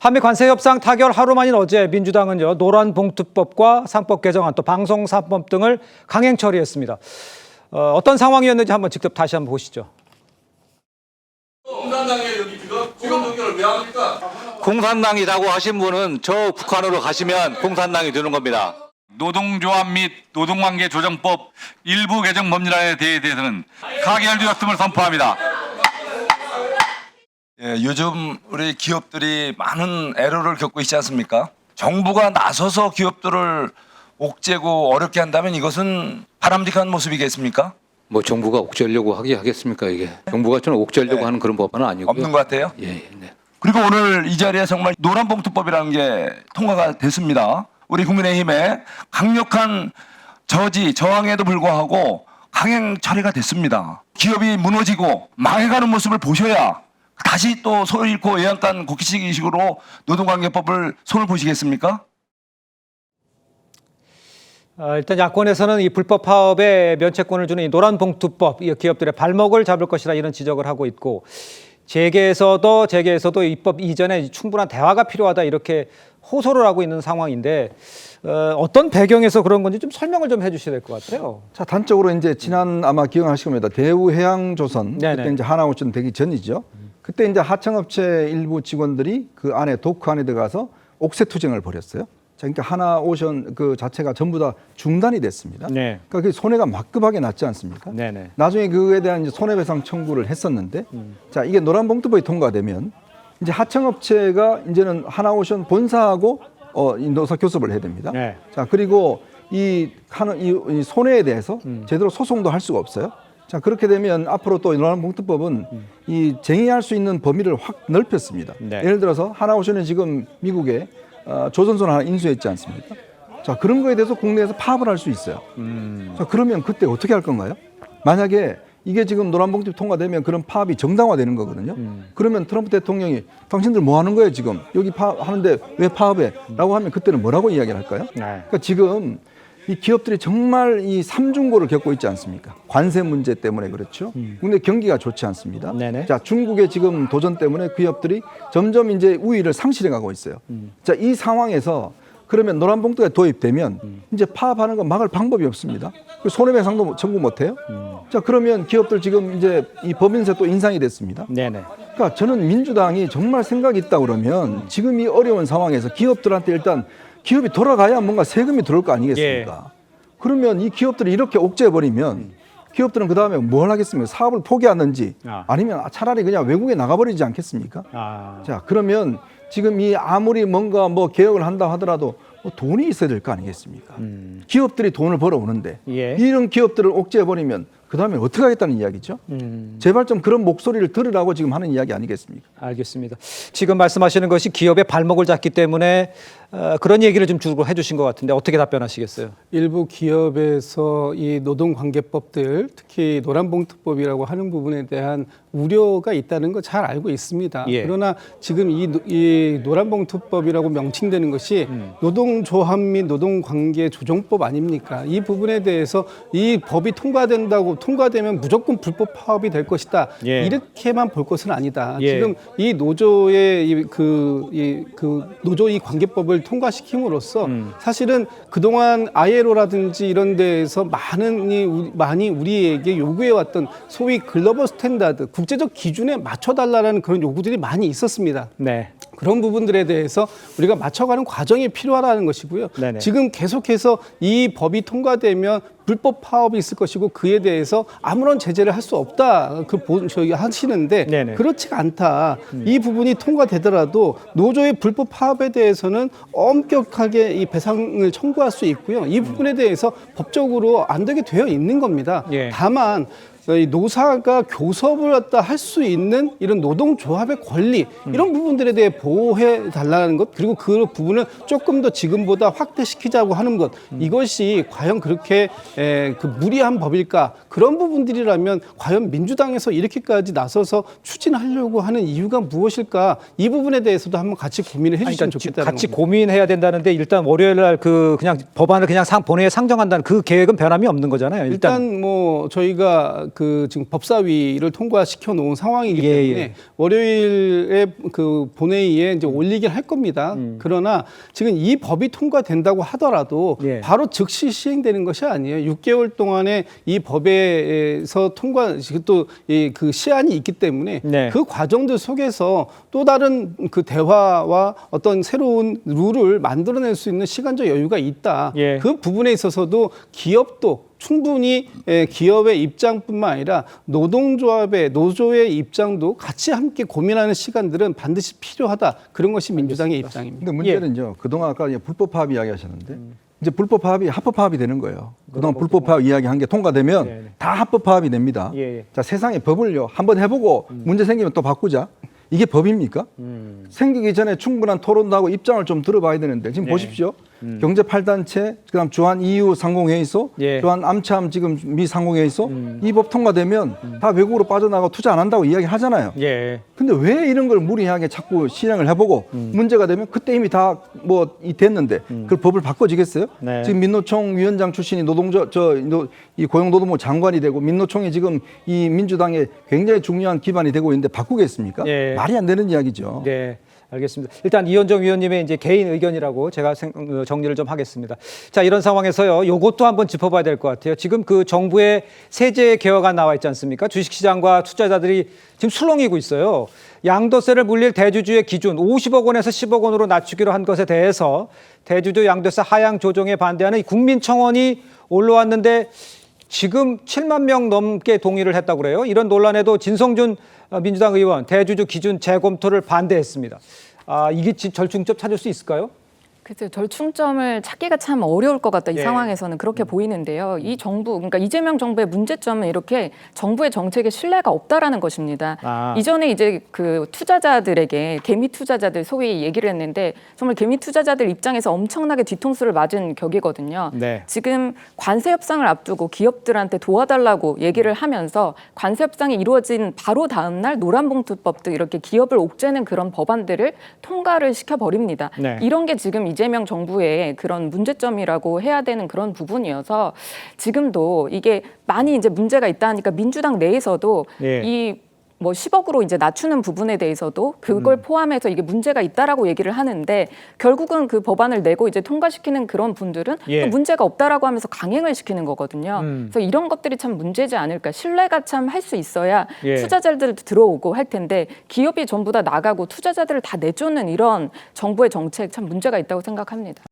한미 관세 협상 타결 하루 만인 어제 민주당은요 노란봉투법과 상법 개정안 또 방송사법 등을 강행 처리했습니다. 어떤 상황이었는지 한번 직접 다시 한번 보시죠. 공산당에 여기 지금 동결을 왜 합니까? 공산당이라고 하신 분은 저 북한으로 가시면 공산당이 되는 겁니다. 노동조합 및 노동관계 조정법 일부 개정 법률안에 대해서는 가결되었음을 선포합니다. 예, 요즘 우리 기업들이 많은 애로를 겪고 있지 않습니까? 정부가 나서서 기업들을 옥죄고 어렵게 한다면 이것은 바람직한 모습이겠습니까? 뭐 정부가 옥죄려고 하겠습니까 이게? 정부가 저는 옥죄려고 네. 하는 그런 법안은 아니고요. 없는 것 같아요. 예, 네. 그리고 오늘 이 자리에 정말 노란봉투법이라는 게 통과가 됐습니다. 우리 국민의힘의 강력한 저항에도 불구하고 강행 처리가 됐습니다. 기업이 무너지고 망해가는 모습을 보셔야 다시 또 손을 잃고 외양간 고기식으로 노동관계법을 손을 보시겠습니까? 일단 야권에서는 이 불법 파업에 면책권을 주는 이 노란봉투법, 이 기업들의 발목을 잡을 것이라 이런 지적을 하고 있고 재계에서도 입법 이전에 충분한 대화가 필요하다 이렇게 호소를 하고 있는 상황인데 어떤 배경에서 그런 건지 좀 설명을 좀 해주셔야 될 것 같아요. 자, 단적으로 이제 지난 아마 기억하실 겁니다. 대우해양조선 그때 이제 하나오션 되기 전이죠. 그때 이제 하청업체 일부 직원들이 그 안에 도크 안에 들어가서 옥새 투쟁을 벌였어요. 자, 그러니까 하나오션 그 자체가 전부 다 중단이 됐습니다. 네. 그러니까 그 손해가 막급하게 났지 않습니까? 네네. 나중에 그에 대한 이제 손해배상 청구를 했었는데, 자, 이게 노란봉투법이 통과되면 이제 하청업체가 이제는 하나오션 본사하고 이 노사 교섭을 해야 됩니다. 네. 자, 그리고 이 손해에 대해서 제대로 소송도 할 수가 없어요. 자, 그렇게 되면 앞으로 또 노란봉투법은 이 쟁의할 수 있는 범위를 확 넓혔습니다. 네. 예를 들어서 하나오션이 지금 미국에 조선소를 하나 인수했지 않습니까? 자, 그런 거에 대해서 국내에서 파업을 할 수 있어요. 자, 그러면 그때 어떻게 할 건가요? 만약에 이게 지금 노란봉투 통과되면 그런 파업이 정당화되는 거거든요. 그러면 트럼프 대통령이 당신들 뭐 하는 거예요 지금? 여기 파업하는데 왜 파업해? 라고 하면 그때는 뭐라고 이야기를 할까요? 네. 그러니까 지금 이 기업들이 정말 이 삼중고를 겪고 있지 않습니까? 관세 문제 때문에 그렇죠. 근데 경기가 좋지 않습니다. 네네. 자, 중국의 지금 도전 때문에 기업들이 점점 이제 우위를 상실해 가고 있어요. 자, 이 상황에서 그러면 노란봉투가 도입되면 이제 파업하는 건 막을 방법이 없습니다. 손해배상도 청구 못 해요. 자, 그러면 기업들 지금 이제 이 법인세 또 인상이 됐습니다. 네네. 그러니까 저는 민주당이 정말 생각이 있다 그러면 지금 이 어려운 상황에서 기업들한테 일단 기업이 돌아가야 뭔가 세금이 들어올 거 아니겠습니까? 그러면 이 기업들이 이렇게 옥죄해버리면 기업들은 그 다음에 뭘 하겠습니까? 사업을 포기하는지 아니면 차라리 그냥 외국에 나가버리지 않겠습니까? 자, 그러면 지금 이 아무리 뭔가 뭐 개혁을 한다 하더라도 뭐 돈이 있어야 될 거 아니겠습니까? 기업들이 돈을 벌어오는데 예. 이런 기업들을 옥죄해버리면 그 다음에 어떻게 하겠다는 이야기죠? 제발 좀 그런 목소리를 들으라고 지금 하는 이야기 아니겠습니까? 알겠습니다. 지금 말씀하시는 것이 기업의 발목을 잡기 때문에 그런 얘기를 좀 주로 해주신 것 같은데 어떻게 답변하시겠어요? 일부 기업에서 이 노동관계법들, 특히 노란봉투법이라고 하는 부분에 대한 우려가 있다는 거 잘 알고 있습니다. 예. 그러나 지금 이 노란봉투법이라고 명칭되는 것이 노동조합 및 노동관계 조정법 아닙니까? 이 부분에 대해서 이 법이 통과되면 무조건 불법 파업이 될 것이다. 예. 이렇게만 볼 것은 아니다. 예. 지금 이 노조의 노조 이 관계법을 통과시킴으로써 사실은 그동안 ILO라든지 이런 데에서 많이 우리에게 요구해왔던 소위 글로벌 스탠다드, 국제적 기준에 맞춰달라는 그런 요구들이 많이 있었습니다. 네. 그런 부분들에 대해서 우리가 맞춰가는 과정이 필요하다는 것이고요. 네네. 지금 계속해서 이 법이 통과되면 불법 파업이 있을 것이고 그에 대해서 아무런 제재를 할 수 없다. 저희 하시는데 네네. 그렇지가 않다. 이 부분이 통과되더라도 노조의 불법 파업에 대해서는 엄격하게 이 배상을 청구할 수 있고요. 이 부분에 대해서 법적으로 안 되게 되어 있는 겁니다. 예. 다만 이 노사가 교섭을 갖다 할 수 있는 이런 노동조합의 권리 이런 부분들에 대해 보호해 달라는 것 그리고 그 부분을 조금 더 지금보다 확대시키자고 하는 것 이것이 과연 그렇게 그 무리한 법일까 그런 부분들이라면 과연 민주당에서 이렇게까지 나서서 추진하려고 하는 이유가 무엇일까 이 부분에 대해서도 한번 같이 고민을 해주시면 좋겠다는 같이 겁니다. 고민해야 된다는데 일단 월요일 날 그냥 법안을 그냥 본회의에 상정한다는 그 계획은 변함이 없는 거잖아요. 일단 뭐 저희가 그 지금 법사위를 통과시켜 놓은 상황이기 예, 때문에 예. 월요일에 그 본회의에 이제 올리긴 할 겁니다. 그러나 지금 이 법이 통과된다고 하더라도 예. 바로 즉시 시행되는 것이 아니에요. 6개월 동안에 이 법에서 통과 또 그 시한이 있기 때문에 네. 그 과정들 속에서 또 다른 그 대화와 어떤 새로운 룰을 만들어낼 수 있는 시간적 여유가 있다. 예. 그 부분에 있어서도 기업도 충분히 기업의 입장뿐만 아니라 노동조합의 노조의 입장도 같이 함께 고민하는 시간들은 반드시 필요하다. 그런 것이 민주당의 입장입니다. 근데 문제는요. 그동안 아까 불법 파업 이야기하셨는데 이제 불법 파업이 합법 파업이 되는 거예요. 그동안 불법 파업 이야기한 게 통과되면 네, 네. 다 합법 파업이 됩니다. 예, 예. 자, 세상에 법을요. 한번 해보고 문제 생기면 또 바꾸자. 이게 법입니까? 생기기 전에 충분한 토론도 하고 입장을 좀 들어봐야 되는데 지금 네. 보십시오. 경제 8단체, 그다음 주한 EU 상공회의소, 예. 주한 암참 지금 미 상공회의소 이 법 통과되면 다 외국으로 빠져나가 투자 안 한다고 이야기 하잖아요. 예. 근데 왜 이런 걸 무리하게 자꾸 실행을 해보고 문제가 되면 그때 이미 다 뭐 됐는데 그 법을 바꿔지겠어요? 네. 지금 민노총 위원장 출신이 이 고용노동부 장관이 되고 민노총이 지금 이 민주당의 굉장히 중요한 기반이 되고 있는데 바꾸겠습니까? 예. 말이 안 되는 이야기죠. 네, 알겠습니다. 일단 이현정 위원님의 이제 개인 의견이라고 제가 정리를 좀 하겠습니다. 자, 이런 상황에서요, 요것도 한번 짚어봐야 될 것 같아요. 지금 그 정부의 세제 개혁안 나와 있지 않습니까? 주식시장과 투자자들이 지금 술렁이고 있어요. 양도세를 물릴 대주주의 기준 50억 원에서 10억 원으로 낮추기로 한 것에 대해서 대주주 양도세 하향 조정에 반대하는 이 국민청원이 올라왔는데 지금 7만 명 넘게 동의를 했다고 그래요. 이런 논란에도 진성준 민주당 의원 대주주 기준 재검토를 반대했습니다. 이게 절충점 찾을 수 있을까요? 그래서 절충점을 찾기가 참 어려울 것 같다. 이 예. 상황에서는 그렇게 보이는데요. 이 정부, 그러니까 이재명 정부의 문제점은 이렇게 정부의 정책에 신뢰가 없다라는 것입니다. 이전에 이제 그 투자자들에게 개미 투자자들 소위 얘기를 했는데 정말 개미 투자자들 입장에서 엄청나게 뒤통수를 맞은 격이거든요. 네. 지금 관세 협상을 앞두고 기업들한테 도와달라고 얘기를 하면서 관세 협상이 이루어진 바로 다음 날 노란봉투법 등 이렇게 기업을 옥죄는 그런 법안들을 통과를 시켜버립니다. 네. 이런 게 지금 이재명 정부의 그런 문제점이라고 해야 되는 그런 부분이어서 지금도 이게 많이 이제 문제가 있다 하니까 민주당 내에서도 예. 이 뭐 10억으로 이제 낮추는 부분에 대해서도 그걸 포함해서 이게 문제가 있다라고 얘기를 하는데 결국은 그 법안을 내고 이제 통과시키는 그런 분들은 예. 또 문제가 없다라고 하면서 강행을 시키는 거거든요. 그래서 이런 것들이 참 문제지 않을까. 신뢰가 참 할 수 있어야 예. 투자자들도 들어오고 할 텐데 기업이 전부 다 나가고 투자자들을 다 내쫓는 이런 정부의 정책 참 문제가 있다고 생각합니다.